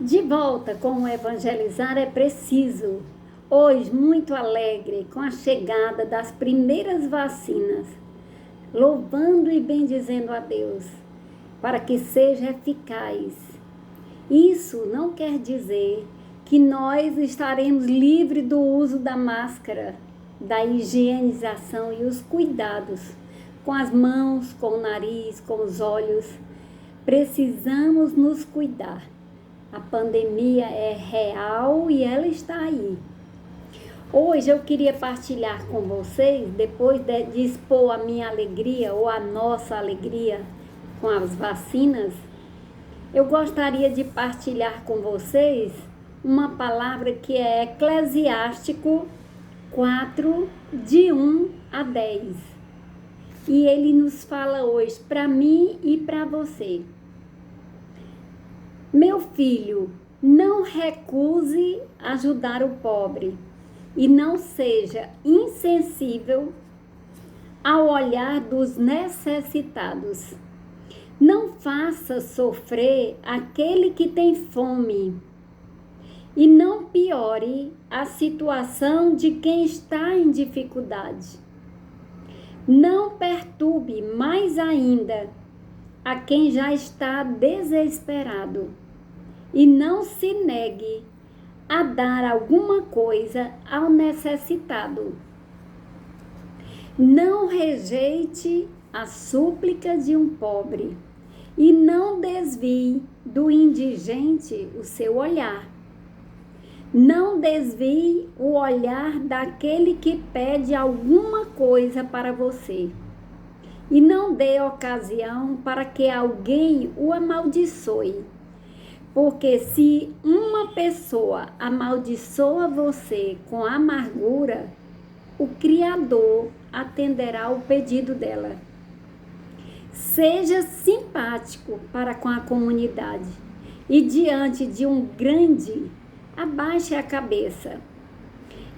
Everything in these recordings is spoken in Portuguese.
De volta com o Evangelizar é Preciso. Hoje, muito alegre com a chegada das primeiras vacinas, louvando e bendizendo a Deus, para que seja eficaz. Isso não quer dizer que nós estaremos livres do uso da máscara, da higienização e os cuidados com as mãos, com o nariz, com os olhos. Precisamos nos cuidar. A pandemia é real e ela está aí. Hoje eu queria partilhar com vocês, depois de expor a minha alegria ou a nossa alegria com as vacinas, eu gostaria de partilhar com vocês uma palavra que é Eclesiástico 4, de 1 a 10. E ele nos fala hoje para mim e para você. Meu filho, não recuse ajudar o pobre e não seja insensível ao olhar dos necessitados. Não faça sofrer aquele que tem fome e não piore a situação de quem está em dificuldade. Não perturbe mais ainda a quem já está desesperado. E não se negue a dar alguma coisa ao necessitado. Não rejeite a súplica de um pobre e não desvie do indigente o seu olhar. Não desvie o olhar daquele que pede alguma coisa para você. E não dê ocasião para que alguém o amaldiçoe. Porque se uma pessoa amaldiçoa você com amargura, o Criador atenderá o pedido dela. Seja simpático para com a comunidade e diante de um grande, abaixe a cabeça.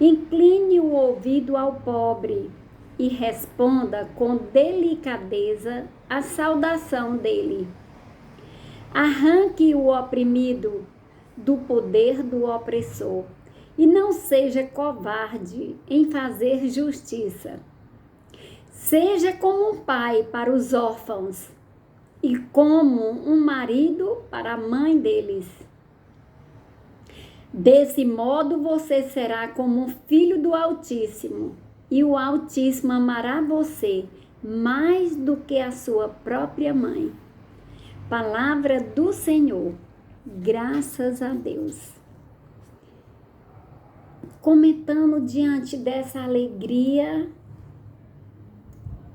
Incline o ouvido ao pobre e responda com delicadeza a saudação dele. Arranque o oprimido do poder do opressor e não seja covarde em fazer justiça. Seja como um pai para os órfãos e como um marido para a mãe deles. Desse modo você será como um filho do Altíssimo e o Altíssimo amará você mais do que a sua própria mãe. Palavra do Senhor, graças a Deus. Comentando diante dessa alegria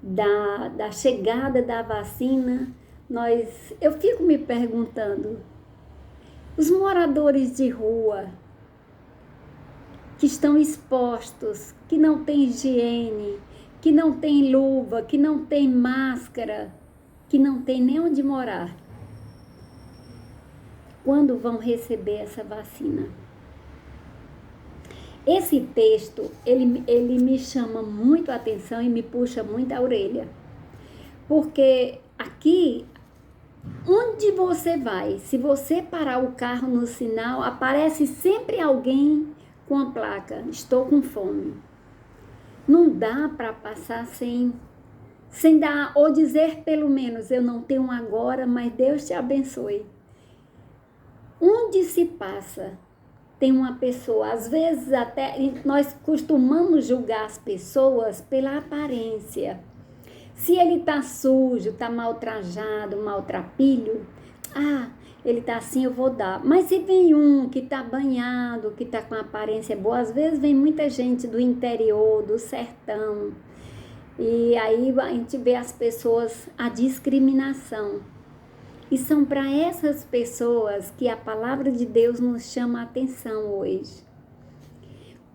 da chegada da vacina, eu fico me perguntando, os moradores de rua que estão expostos, que não têm higiene, que não têm luva, que não têm máscara, que não tem nem onde morar, quando vão receber essa vacina? Esse texto, ele me chama muito a atenção e me puxa muito a orelha, porque aqui, onde você vai, se você parar o carro no sinal, aparece sempre alguém com a placa, estou com fome. Não dá para passar sem dar, ou dizer pelo menos, eu não tenho agora, mas Deus te abençoe. Onde se passa, tem uma pessoa, às vezes até nós costumamos julgar as pessoas pela aparência. Se ele está sujo, está maltrajado, maltrapilho, ele está assim, eu vou dar. Mas se vem um que está banhado, que está com aparência boa, às vezes vem muita gente do interior, do sertão, e aí a gente vê as pessoas, a discriminação. E são para essas pessoas que a palavra de Deus nos chama a atenção hoje.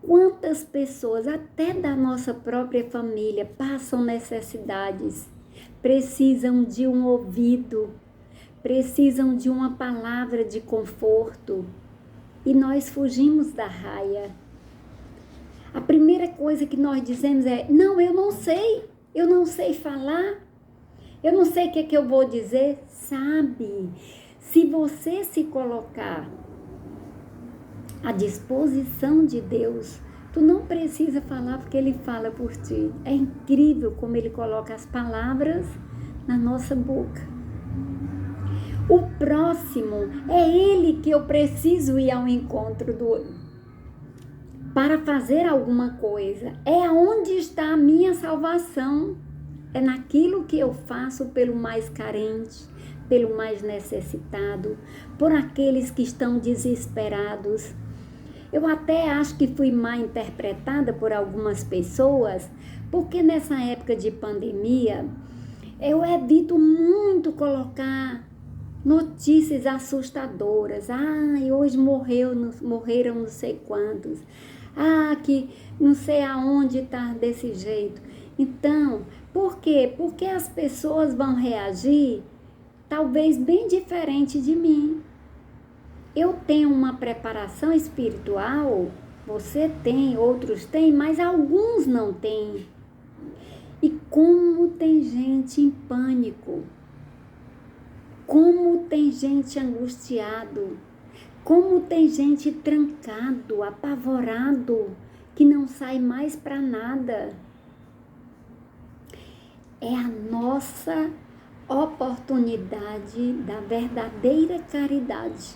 Quantas pessoas, até da nossa própria família, passam necessidades, precisam de um ouvido, precisam de uma palavra de conforto, e nós fugimos da raia. A primeira coisa que nós dizemos é, não, eu não sei falar, eu não sei o que é que eu vou dizer. Sabe, se você se colocar à disposição de Deus. Tu não precisa falar porque Ele fala por ti. É incrível como Ele coloca as palavras na nossa boca. O próximo é Ele que eu preciso ir ao encontro para fazer alguma coisa. É onde está a minha salvação. É naquilo que eu faço pelo mais carente, pelo mais necessitado, por aqueles que estão desesperados. Eu até acho que fui mal interpretada por algumas pessoas, porque nessa época de pandemia, eu evito muito colocar notícias assustadoras. Hoje morreram não sei quantos. Que não sei aonde está desse jeito. Então, por quê? Porque as pessoas vão reagir talvez bem diferente de mim. Eu tenho uma preparação espiritual, você tem, outros têm, mas alguns não têm. E como tem gente em pânico, como tem gente angustiado, como tem gente trancado, apavorado, que não sai mais para nada. É a nossa oportunidade da verdadeira caridade.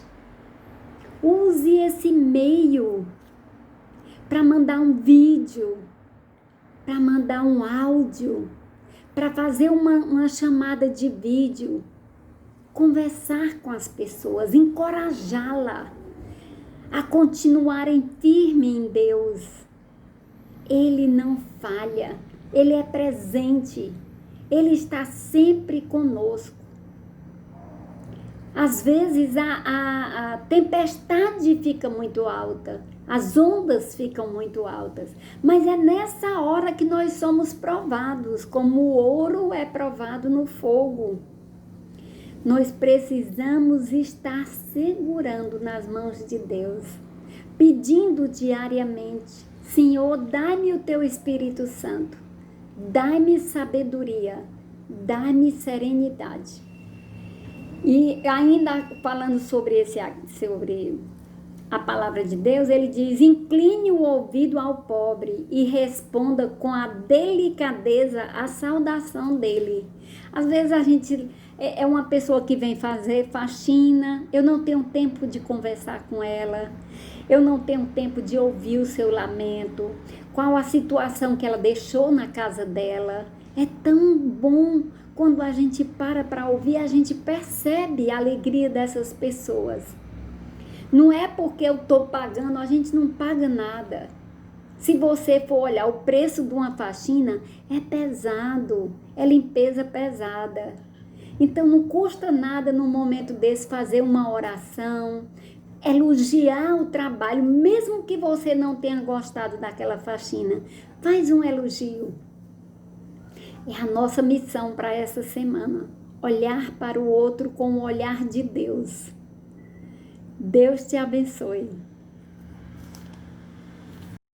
Use esse meio para mandar um vídeo, para mandar um áudio, para fazer uma chamada de vídeo, conversar com as pessoas, encorajá-la a continuarem firmes em Deus. Ele não falha, Ele é presente, Ele está sempre conosco. Às vezes a tempestade fica muito alta, as ondas ficam muito altas, mas é nessa hora que nós somos provados, como o ouro é provado no fogo. Nós precisamos estar segurando nas mãos de Deus, pedindo diariamente: Senhor, dai-me o teu Espírito Santo, dai-me sabedoria, dai-me serenidade. E ainda falando sobre a palavra de Deus, ele diz: incline o ouvido ao pobre e responda com a delicadeza a saudação dele. Às vezes a gente é uma pessoa que vem fazer faxina, eu não tenho tempo de conversar com ela, eu não tenho tempo de ouvir o seu lamento, qual a situação que ela deixou na casa dela. É tão bom quando a gente para ouvir, a gente percebe a alegria dessas pessoas. Não é porque eu estou pagando, a gente não paga nada. Se você for olhar o preço de uma faxina, é pesado, é limpeza pesada. Então não custa nada num momento desse fazer uma oração, elogiar o trabalho, mesmo que você não tenha gostado daquela faxina. Faz um elogio. É a nossa missão para essa semana, olhar para o outro com o olhar de Deus. Deus te abençoe.